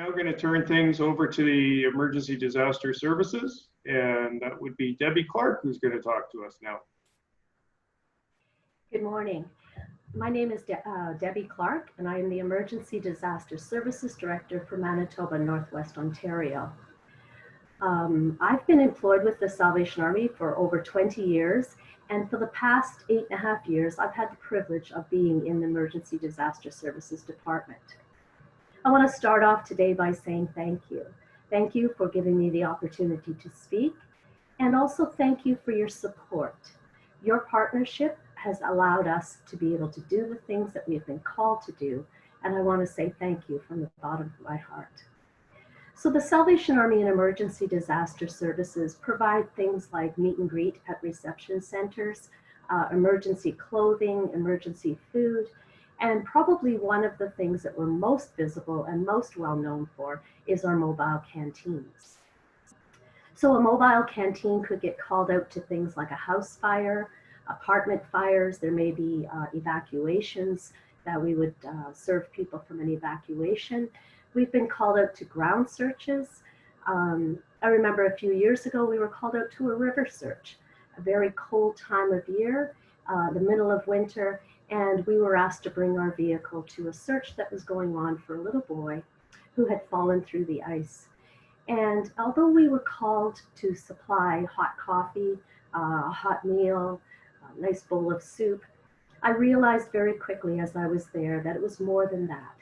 Now going to turn things over to the Emergency Disaster Services, and that would be Debbie Clarke who's going to talk to us now. Good morning. My name is Debbie Clarke, and I am the Emergency Disaster Services Director for Manitoba and Northwest Ontario. I've been employed with the Salvation Army for over 20 years, and for the past 8.5 years, I've had the privilege of being in the Emergency Disaster Services Department. I want to start off today by saying thank you. Thank you for giving me the opportunity to speak, and also thank you for your support. Your partnership has allowed us to be able to do the things that we've been called to do, and I want to say thank you from the bottom of my heart. So the Salvation Army and Emergency Disaster Services provide things like meet and greet at reception centers, emergency clothing, emergency food, and probably one of the things that we're most visible and most well known for is our mobile canteens. So a mobile canteen could get called out to things like a house fire, apartment fires. There may be evacuations that we would serve people from an evacuation. We've been called out to ground searches. I remember a few years ago we were called out to a river search, a very cold time of year, the middle of winter, and we were asked to bring our vehicle to a search that was going on for a little boy who had fallen through the ice. And although we were called to supply hot coffee, a hot meal, a nice bowl of soup, I realized very quickly as I was there that it was more than that.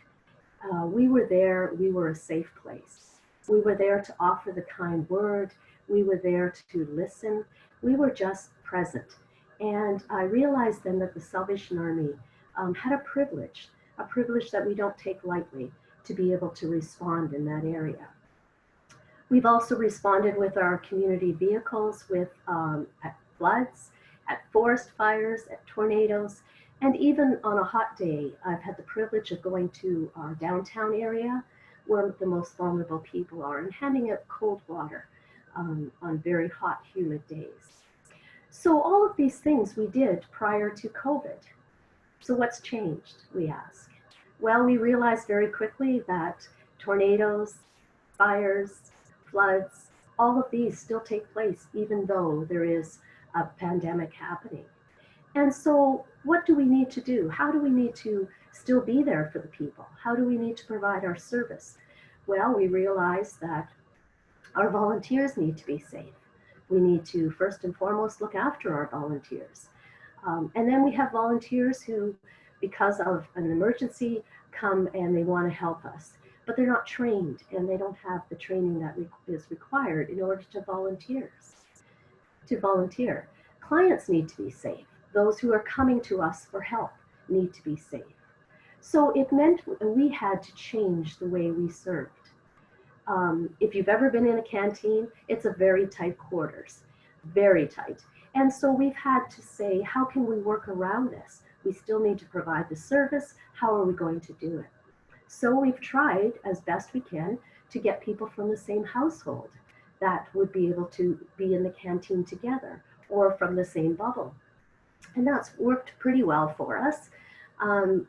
We were there, we were a safe place. We were there to offer the kind word. We were there to listen. We were just present. And I realized then that the Salvation Army had a privilege that we don't take lightly, to be able to respond in that area. We've also responded with our community vehicles with at floods, at forest fires, at tornadoes, and even on a hot day, I've had the privilege of going to our downtown area where the most vulnerable people are and handing out cold water on very hot, humid days. So all of these things we did prior to COVID. So what's changed, we ask? Well, we realized very quickly that tornadoes, fires, floods, all of these still take place even though there is a pandemic happening. And so what do we need to do? How do we need to still be there for the people? How do we need to provide our service? Well, we realize that our volunteers need to be safe. We need to first and foremost look after our volunteers. And then we have volunteers who, because of an emergency, come and they want to help us, but they're not trained and they don't have the training that is required in order to volunteer. Clients need to be safe. Those who are coming to us for help need to be safe. So it meant we had to change the way we served. If you've ever been in a canteen, it's a very tight quarters, very tight. And so we've had to say, how can we work around this? We still need to provide the service. How are we going to do it? So we've tried as best we can to get people from the same household that would be able to be in the canteen together or from the same bubble. And that's worked pretty well for us.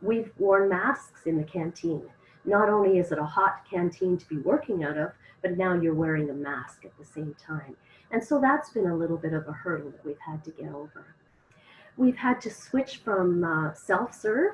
We've worn masks in the canteen. Not only is it a hot canteen to be working out of, but now you're wearing a mask at the same time. And so that's been a little bit of a hurdle that we've had to get over. We've had to switch from self-serve.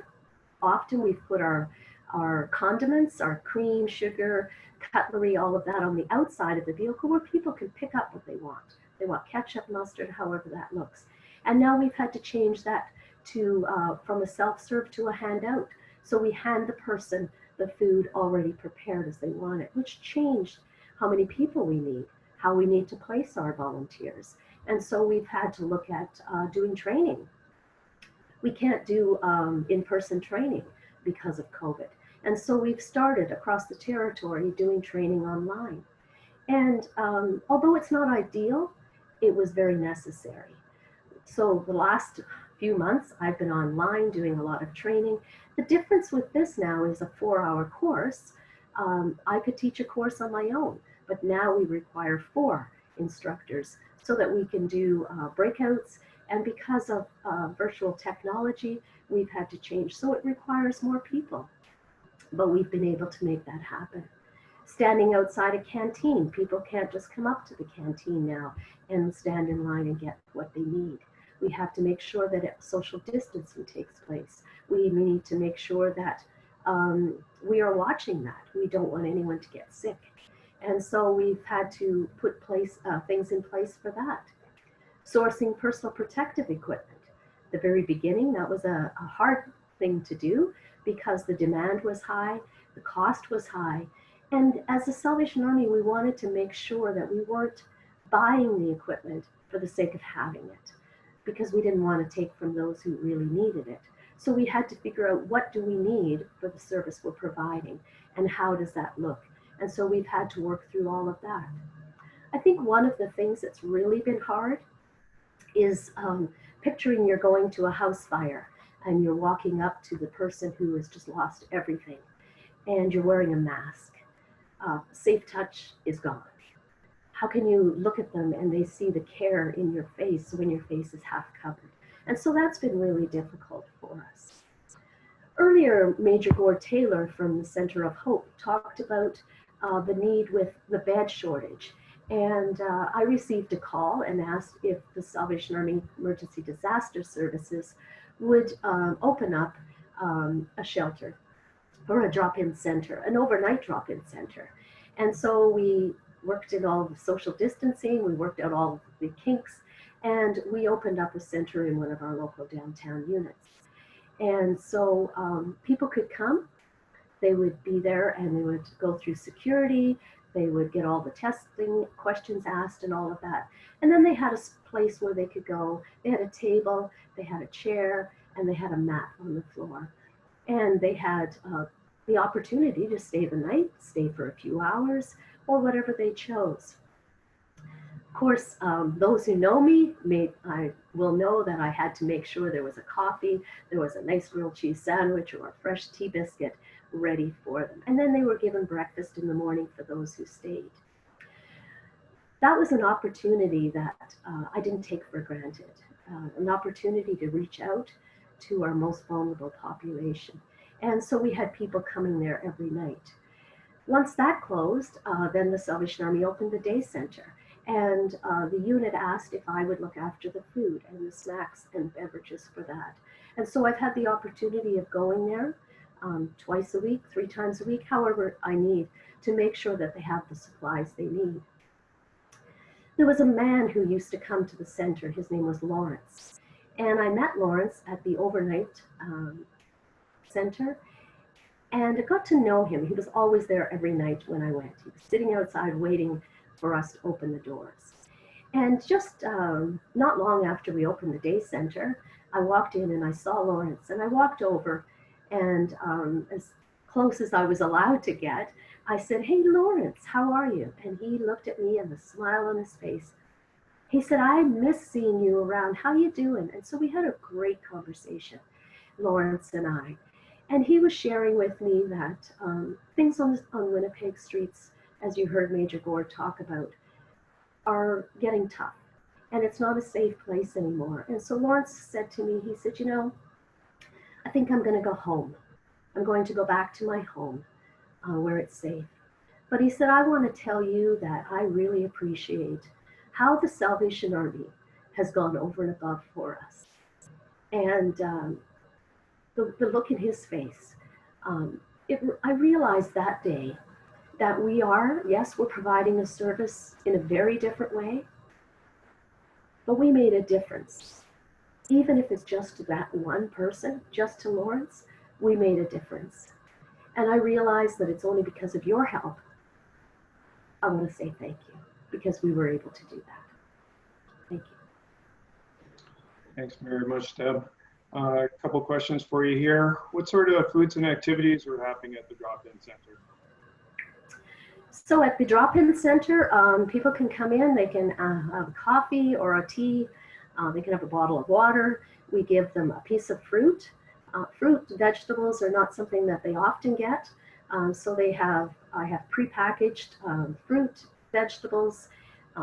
Often we've put our condiments, our cream, sugar, cutlery, all of that on the outside of the vehicle where people can pick up what they want. They want ketchup, mustard, however that looks. And now we've had to change that to from a self-serve to a handout. So we hand the person the food already prepared as they want it, which changed how many people we need, how we need to place our volunteers. And so we've had to look at doing training. We can't do in-person training because of COVID. And so we've started across the territory doing training online. And although it's not ideal, it was very necessary. So the last few months, I've been online doing a lot of training. The difference with this now is a 4-hour course. I could teach a course on my own, but now we require 4 instructors so that we can do breakouts. And because of virtual technology, we've had to change. So it requires more people, but we've been able to make that happen. Standing outside a canteen, people can't just come up to the canteen now and stand in line and get what they need. We have to make sure that social distancing takes place. We need to make sure that we are watching that. We don't want anyone to get sick. And so we've had to put things in place for that. Sourcing personal protective equipment. The very beginning, that was a hard thing to do because the demand was high, the cost was high. And as the Salvation Army, we wanted to make sure that we weren't buying the equipment for the sake of having it, because we didn't want to take from those who really needed it. So we had to figure out, what do we need for the service we're providing, and how does that look? And so we've had to work through all of that. I think one of the things that's really been hard is picturing you're going to a house fire and you're walking up to the person who has just lost everything, and you're wearing a mask. Safe touch is gone. How can you look at them and they see the care in your face when your face is half covered? And so that's been really difficult for us. Earlier, Major Gord Taylor from the Center of Hope talked about the need with the bed shortage. And I received a call and asked if the Salvation Army Emergency Disaster Services would open up a shelter or a drop-in center, an overnight drop-in center. And so we worked in all the social distancing, we worked out all the kinks, and we opened up a center in one of our local downtown units. And so people could come, they would be there and they would go through security, they would get all the testing questions asked and all of that. And then they had a place where they could go, they had a table, they had a chair, and they had a mat on the floor. And they had the opportunity to stay the night, stay for a few hours, or whatever they chose. Of course, those who know me will know that I had to make sure there was a coffee, there was a nice grilled cheese sandwich or a fresh tea biscuit ready for them. And then they were given breakfast in the morning for those who stayed. That was an opportunity that I didn't take for granted, an opportunity to reach out to our most vulnerable population. And so we had people coming there every night. Once that closed, then the Salvation Army opened the day center. And the unit asked if I would look after the food and the snacks and beverages for that. And so I've had the opportunity of going there twice a week, 3 times a week, however I need, to make sure that they have the supplies they need. There was a man who used to come to the center. His name was Lawrence. And I met Lawrence at the overnight center. And I got to know him. He was always there every night when I went. He was sitting outside waiting for us to open the doors. And just not long after we opened the day center, I walked in and I saw Lawrence, and I walked over, and as close as I was allowed to get, I said, "Hey, Lawrence, how are you?" And he looked at me and a smile on his face. He said, "I miss seeing you around. How you doing?" And so we had a great conversation, Lawrence and I. And he was sharing with me that things on Winnipeg streets, as you heard Major Gord talk about, are getting tough. And it's not a safe place anymore. And so Lawrence said to me, he said, I think I'm going to go home. I'm going to go back to my home where it's safe. But he said, I want to tell you that I really appreciate how the Salvation Army has gone over and above for us. And the look in his face, I realized that day that we're providing a service in a very different way, but we made a difference. Even if it's just to that one person, just to Lawrence, we made a difference. And I realized that it's only because of your help. I want to say thank you, because we were able to do that. Thank you. Thanks very much, Deb. A couple questions for you here. What sort of foods and activities are happening at the drop-in center? So at the drop-in center, people can come in, they can have a coffee or a tea, they can have a bottle of water. We give them a piece of fruit. Vegetables are not something that they often get. So I have prepackaged fruit, vegetables.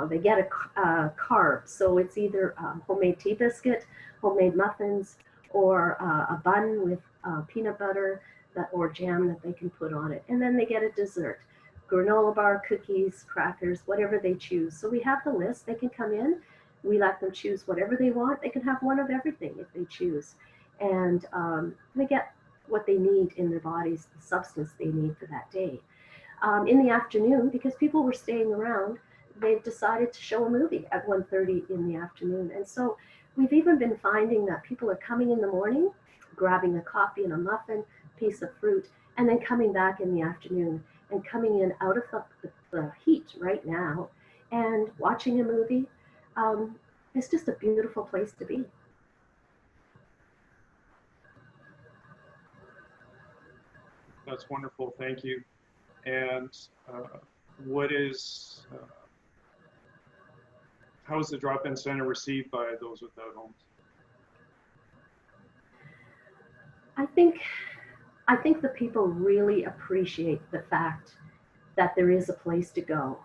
They get a carb. So it's either homemade tea biscuit, homemade muffins, or a bun with peanut butter or jam that they can put on it. And then they get a dessert. granola bar, cookies, crackers, whatever they choose. So we have the list. They can come in. We let them choose whatever they want. They can have one of everything if they choose. And they get what they need in their bodies, the substance they need for that day. In the afternoon, because people were staying around, they've decided to show a movie at 1:30 in the afternoon. And so we've even been finding that people are coming in the morning, grabbing a coffee and a muffin, piece of fruit, and then coming back in the afternoon and coming in out of the heat right now and watching a movie. It's just a beautiful place to be. That's wonderful. Thank you. And what is, how is the drop-in center received by those without homes? I think the people really appreciate the fact that there is a place to go.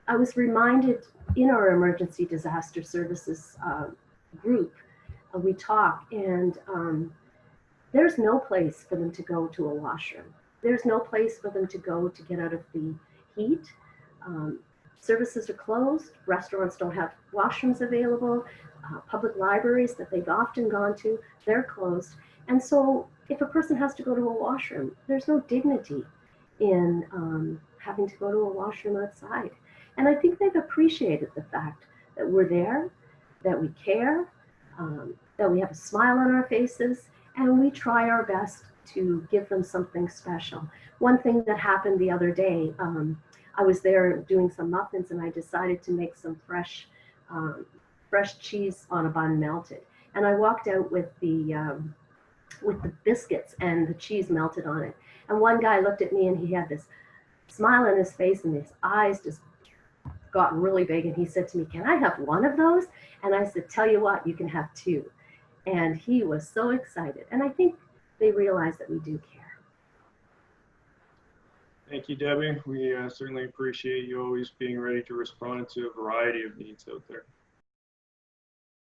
I was reminded in our emergency disaster services group, we talk, and there's no place for them to go to a washroom. There's no place for them to go to get out of the heat. Services are closed. Restaurants don't have washrooms available. Public libraries that they've often gone to, they're closed. And so if a person has to go to a washroom, there's no dignity in having to go to a washroom outside. And I think they've appreciated the fact that we're there, that we care, that we have a smile on our faces, and we try our best to give them something special. One thing that happened the other day, I was there doing some muffins and I decided to make some fresh cheese on a bun melted. And I walked out with the biscuits and the cheese melted on it. And one guy looked at me and he had this smile on his face and his eyes just got really big. And he said to me, "Can I have one of those?" And I said, "Tell you what, you can have two." And he was so excited. And I think they realize that we do care. Thank you, Debbie. We certainly appreciate you always being ready to respond to a variety of needs out there.